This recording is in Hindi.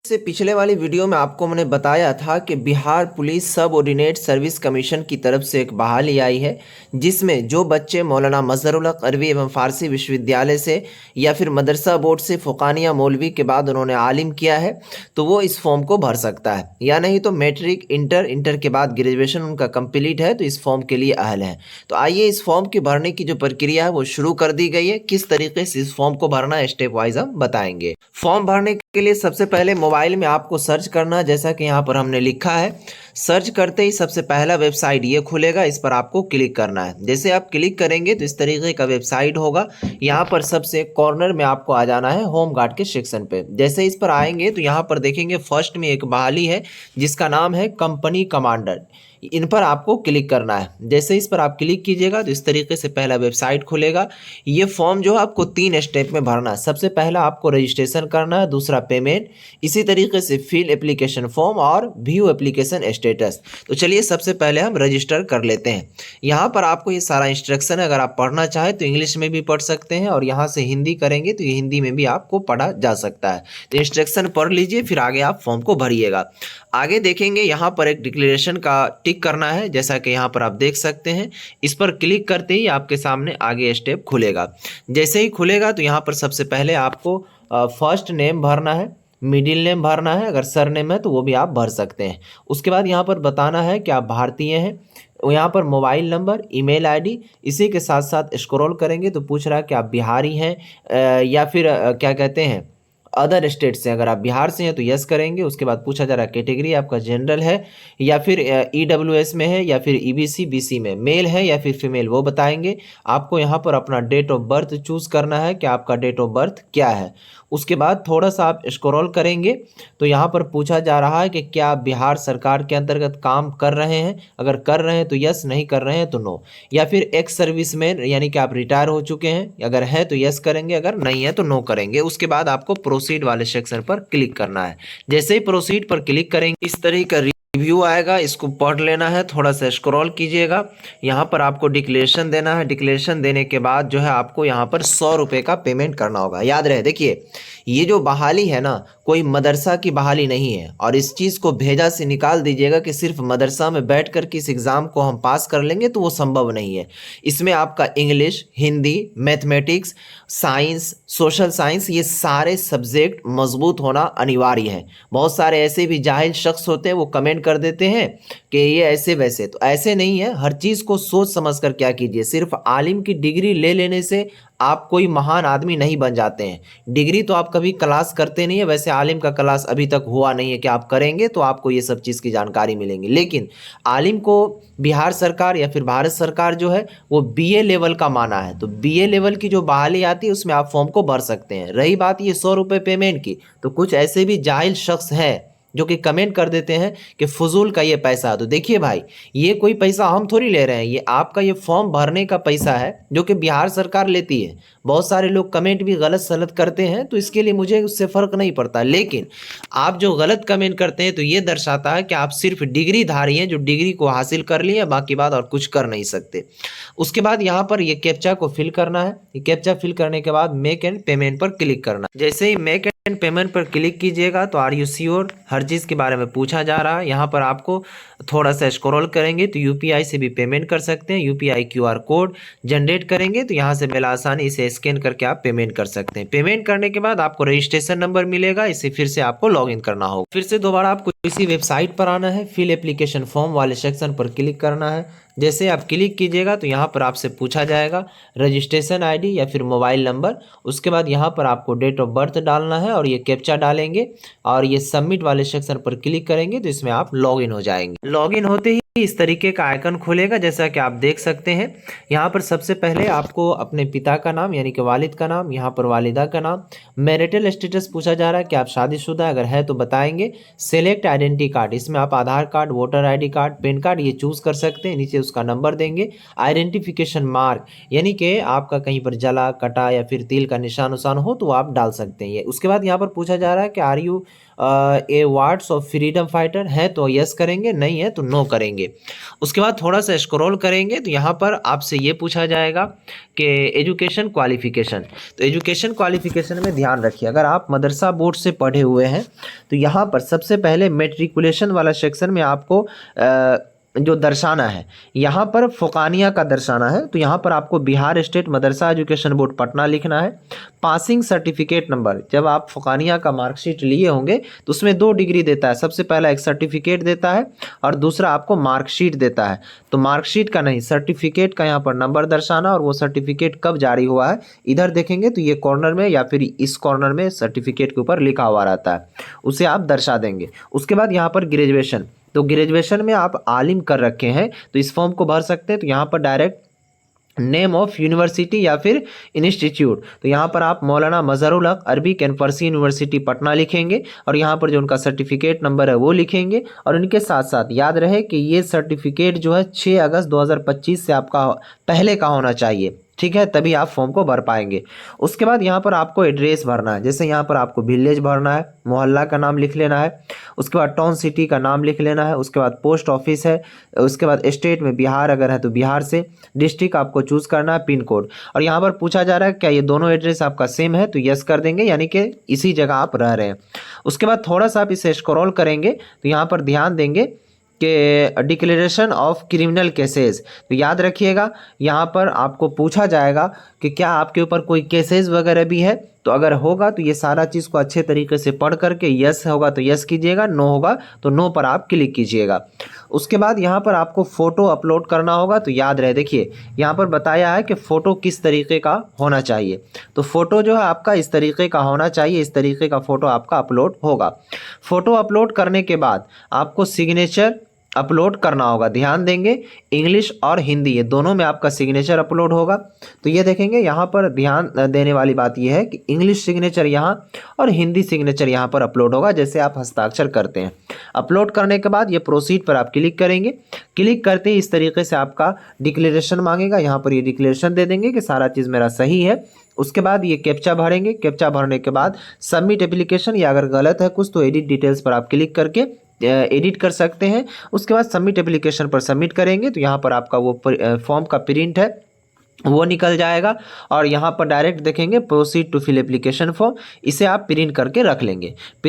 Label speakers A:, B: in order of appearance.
A: से पिछले वाली वीडियो में आपको मैंने बताया था कि बिहार पुलिस सब ऑर्डिनेट सर्विस कमीशन की तरफ से एक बहाली आई है, जिसमें जो बच्चे मौलाना मजहरुल हक अरबी एवं फ़ारसी विश्वविद्यालय से या फिर मदरसा बोर्ड से फ़ुक़ानिया मौलवी के बाद उन्होंने आलिम किया है तो वो इस फॉर्म को भर सकता है, या नहीं तो मैट्रिक इंटर के बाद ग्रेजुएशन उनका कंप्लीट है तो इस फॉर्म के लिए अहल है। तो आइए इस फॉर्म के भरने की जो प्रक्रिया है वो शुरू कर दी गई है। किस तरीके से इस फॉर्म को भरना है स्टेप वाइज हम बताएंगे। फॉर्म भरने के लिए सबसे पहले मोबाइल में आपको सर्च करना है, जैसा कि यहाँ पर हमने लिखा है। सर्च करते ही सबसे पहला वेबसाइट ये खुलेगा, इस पर आपको क्लिक करना है। जैसे आप क्लिक करेंगे तो इस तरीके का वेबसाइट होगा। यहाँ पर सबसे कॉर्नर में आपको आ जाना है होम गार्ड के सेक्शन पे। जैसे इस पर आएंगे तो यहाँ पर देखेंगे फर्स्ट में एक बहाली है जिसका नाम है कंपनी कमांडर। इन पर आपको क्लिक करना है। जैसे इस पर आप क्लिक कीजिएगा तो इस तरीके से पहला वेबसाइट खुलेगा। ये फॉर्म जो है आपको 3 स्टेप में भरना है। सबसे पहला आपको रजिस्ट्रेशन करना है, दूसरा पेमेंट, इसी तरीके से फिल एप्लीकेशन फॉर्म और व्यू एप्लीकेशन स्टेटस। तो चलिए सबसे पहले हम रजिस्टर कर लेते हैं। यहाँ पर आपको ये सारा इंस्ट्रक्शन है, अगर आप पढ़ना चाहें तो इंग्लिश में भी पढ़ सकते हैं और यहाँ से हिंदी करेंगे तो ये हिंदी में भी आपको पढ़ा जा सकता है। तो इंस्ट्रक्शन पढ़ लीजिए, फिर आगे आप फॉर्म को भरिएगा। आगे देखेंगे यहाँ पर एक डिक्लेरेशन का टिक करना है, जैसा कि यहाँ पर आप देख सकते हैं। इस पर क्लिक करते ही आपके सामने आगे स्टेप खुलेगा। जैसे ही खुलेगा तो यहाँ पर सबसे पहले आपको फर्स्ट नेम भरना है, मिडिल नेम भरना है, अगर सर नेम है तो वो भी आप भर सकते हैं। उसके बाद यहाँ पर बताना है कि आप भारतीय हैं। यहाँ पर मोबाइल नंबर, ईमेल आईडी, इसी के साथ साथ स्क्रॉल करेंगे तो पूछ रहा है कि आप बिहारी हैं या फिर क्या कहते हैं अदर स्टेट से। अगर आप बिहार से हैं तो यस करेंगे। उसके बाद पूछा जा रहा है कैटेगरी आपका जनरल है या फिर ईडब्ल्यूएस में है या फिर ईबीसी बीसी में, मेल है या फिर फीमेल, वो बताएंगे। आपको यहाँ पर अपना डेट ऑफ बर्थ चूज़ करना है कि आपका डेट ऑफ बर्थ क्या है। उसके बाद थोड़ा सा आप स्क्रॉल करेंगे तो यहाँ पर पूछा जा रहा है कि क्या आप बिहार सरकार के अंतर्गत काम कर रहे हैं। अगर कर रहे हैं तो यस, नहीं कर रहे हैं तो नो। या फिर एक्स सर्विसमैन यानी कि आप रिटायर हो चुके हैं, अगर है तो यस करेंगे, अगर नहीं है तो नो करेंगे। उसके बाद आपको प्रोसीड वाले सेक्शन पर क्लिक करना है। जैसे ही प्रोसीड पर क्लिक करेंगे इस तरह का रिव्यू आएगा, इसको पढ़ लेना है। थोड़ा सा स्क्रॉल कीजिएगा, यहाँ पर आपको डिक्लेरेशन देना है। डिक्लेरेशन देने के बाद जो है आपको यहाँ पर 100 रुपये का पेमेंट करना होगा। याद रहे, देखिए ये जो बहाली है ना, कोई मदरसा की बहाली नहीं है। और इस चीज़ को भेजा से निकाल दीजिएगा कि सिर्फ मदरसा में बैठ कर के इस एग्ज़ाम को हम पास कर लेंगे, तो वो संभव नहीं है। इसमें आपका English, Hindi, mathematics, science, social science, ये सारे सब्जेक्ट मजबूत होना अनिवार्य है। बहुत सारे ऐसे भी जाहिल शख्स होते हैं, वो कमेंट कर देते हैं कि ये ऐसे वैसे, तो ऐसे नहीं है। हर चीज़ को सोच समझ कर क्या कीजिए। सिर्फ आलिम की डिग्री ले लेने से आप कोई महान आदमी नहीं बन जाते हैं। डिग्री तो आप कभी क्लास करते नहीं है, वैसे आलिम का क्लास अभी तक हुआ नहीं है कि आप करेंगे तो आपको ये सब चीज़ की जानकारी मिलेंगी। लेकिन आलिम को बिहार सरकार या फिर भारत सरकार जो है वो बीए लेवल का माना है। तो बीए लेवल की जो बहाली आती है उसमें आप फॉर्म को भर सकते हैं। रही बात ये 100 रुपये पेमेंट की, तो कुछ ऐसे भी जाहिल शख्स हैं जो कि कमेंट कर देते हैं कि फजूल का ये पैसा। तो देखिए भाई, ये कोई पैसा हम थोड़ी ले रहे हैं, ये आपका ये फॉर्म भरने का पैसा है जो कि बिहार सरकार लेती है। बहुत सारे लोग कमेंट भी गलत सलत करते हैं, तो इसके लिए मुझे उससे फ़र्क नहीं पड़ता। लेकिन आप जो गलत कमेंट करते हैं तो ये दर्शाता है कि आप सिर्फ डिग्रीधारी हैं, जो डिग्री को हासिल कर लिए, बाकी बात और कुछ कर नहीं सकते। उसके बाद यहाँ पर ये कैप्चा को फिल करना है। ये कैप्चा फिल करने के बाद मेक एंड पेमेंट पर क्लिक करना है। जैसे ही मेक एंड पेमेंट पर क्लिक कीजिएगा तो आर यू श्योर, हर चीज़ के बारे में पूछा जा रहा है। यहाँ पर आपको थोड़ा सा स्क्रॉल करेंगे तो यूपीआई से भी पेमेंट कर सकते हैं। यूपीआई क्यूआर कोड जनरेट करेंगे तो यहाँ से बिला आसानी इसे स्कैन करके आप पेमेंट कर सकते हैं। पेमेंट करने के बाद आपको रजिस्ट्रेशन नंबर मिलेगा, इसे फिर से आपको लॉगिन करना होगा। फिर से दोबारा आपको इसी वेबसाइट पर आना है, फिल एप्लीकेशन फॉर्म वाले सेक्शन पर क्लिक करना है। जैसे आप क्लिक कीजिएगा तो यहाँ पर आपसे पूछा जाएगा रजिस्ट्रेशन आईडी या फिर मोबाइल नंबर। उसके बाद यहाँ पर आपको डेट ऑफ बर्थ डालना है और ये कैप्चा डालेंगे और ये सबमिट वाले सेक्शन पर क्लिक करेंगे तो इसमें आप लॉगिन हो जाएंगे। लॉगिन होते ही इस तरीके का आइकन खुलेगा, जैसा कि आप देख सकते हैं। यहाँ पर सबसे पहले आपको अपने पिता का नाम यानी कि वालिद का नाम, यहाँ पर वालिदा का नाम, मैरिटल स्टेटस पूछा जा रहा है कि आप शादीशुदा, अगर है तो बताएंगे। सेलेक्ट आइडेंटिटी कार्ड, इसमें आप Aadhaar card, voter ID card, pan card ये चूज़ कर सकते हैं। नीचे उसका नंबर देंगे। आइडेंटिफिकेशन मार्क यानी कि आपका कहीं पर जला कटा या फिर तिल का निशान उशान हो तो आप डाल सकते हैं। उसके बाद यहाँ पर पूछा जा रहा है कि are you a wards of freedom fighter है तो यस करेंगे, नहीं है तो नो करेंगे। उसके बाद थोड़ा सा स्क्रॉल करेंगे तो यहाँ पर आपसे ये पूछा जाएगा कि एजुकेशन क्वालिफिकेशन। तो एजुकेशन क्वालिफिकेशन में ध्यान रखिए, अगर आप मदरसा बोर्ड से पढ़े हुए हैं तो यहाँ पर सबसे पहले मेट्रिकुलेशन वाला सेक्शन में आपको जो दर्शाना है, यहाँ पर फ़ुक़ानिया का दर्शाना है। तो यहाँ पर आपको बिहार स्टेट मदरसा एजुकेशन बोर्ड पटना लिखना है। पासिंग सर्टिफिकेट नंबर, जब आप फ़ुक़ानिया का मार्कशीट लिए होंगे तो उसमें 2 डिग्री देता है, सबसे पहला एक सर्टिफिकेट देता है और दूसरा आपको मार्कशीट देता है। तो मार्कशीट का नहीं, सर्टिफिकेट का यहाँ पर नंबर दर्शाना और वो सर्टिफिकेट कब जारी हुआ है इधर देखेंगे तो ये कॉर्नर में या फिर इस कॉर्नर में सर्टिफिकेट के ऊपर लिखा हुआ रहता है, उसे आप दर्शा देंगे। उसके बाद यहाँ पर ग्रेजुएशन, तो ग्रेजुएशन में आप आलिम कर रखे हैं तो इस फॉर्म को भर सकते हैं। तो यहाँ पर डायरेक्ट नेम ऑफ यूनिवर्सिटी या फिर इंस्टीट्यूट, तो यहाँ पर आप मौलाना मज़हरुल हक Arabic and Farsi university Patna लिखेंगे और यहाँ पर जो उनका सर्टिफिकेट नंबर है वो लिखेंगे। और इनके साथ साथ याद रहे कि ये सर्टिफिकेट जो है 6 अगस्त 2025 से आपका पहले का होना चाहिए, ठीक है, तभी आप फॉर्म को भर पाएंगे। उसके बाद यहाँ पर आपको एड्रेस भरना है, जैसे यहाँ पर आपको विलेज भरना है, मोहल्ला का नाम लिख लेना है, उसके बाद टाउन सिटी का नाम लिख लेना है, उसके बाद पोस्ट ऑफिस है, उसके बाद स्टेट में बिहार अगर है तो बिहार से, डिस्ट्रिक्ट आपको चूज़ करना है, पिन कोड। और यहाँ पर पूछा जा रहा है क्या ये दोनों एड्रेस आपका सेम है, तो यस कर देंगे, यानी कि इसी जगह आप रह रहे हैं। उसके बाद थोड़ा सा आप इसे स्क्रॉल करेंगे तो यहाँ पर ध्यान देंगे कि डिक्लेरेशन ऑफ क्रिमिनल केसेस, तो याद रखिएगा यहाँ पर आपको पूछा जाएगा कि क्या आपके ऊपर कोई केसेस वगैरह भी है, तो अगर होगा तो ये सारा चीज़ को अच्छे तरीके से पढ़ करके यस होगा तो यस कीजिएगा, नो होगा तो नो पर आप क्लिक कीजिएगा। उसके बाद यहाँ पर आपको फ़ोटो अपलोड करना होगा, तो याद रहे देखिए यहाँ पर बताया है कि फ़ोटो किस तरीके का होना चाहिए, तो फ़ोटो जो है आपका इस तरीके का होना चाहिए, इस तरीके का फ़ोटो आपका अपलोड होगा। फ़ोटो अपलोड करने के बाद आपको सिग्नेचर अपलोड करना होगा, ध्यान देंगे इंग्लिश और हिंदी ये दोनों में आपका सिग्नेचर अपलोड होगा। तो ये देखेंगे यहाँ पर ध्यान देने वाली बात यह है कि इंग्लिश सिग्नेचर यहाँ और हिंदी सिग्नेचर यहाँ पर अपलोड होगा, जैसे आप हस्ताक्षर करते हैं। अपलोड करने के बाद ये प्रोसीड पर आप क्लिक करेंगे, क्लिक करते ही इस तरीके से आपका डिक्लेरेशन मांगेगा, यहाँ पर ये डिक्लेरेशन दे देंगे कि सारा चीज़ मेरा सही है। उसके बाद ये कैप्चा भरेंगे, कैप्चा भरने के बाद सबमिट एप्लीकेशन, या अगर गलत है कुछ तो एडिट डिटेल्स पर आप क्लिक करके एडिट कर सकते हैं। उसके बाद सबमिट एप्लीकेशन पर सबमिट करेंगे तो यहाँ पर आपका वो फॉर्म का प्रिंट है वो निकल जाएगा और यहाँ पर डायरेक्ट देखेंगे proceed to fill application form, इसे आप प्रिंट करके रख लेंगे।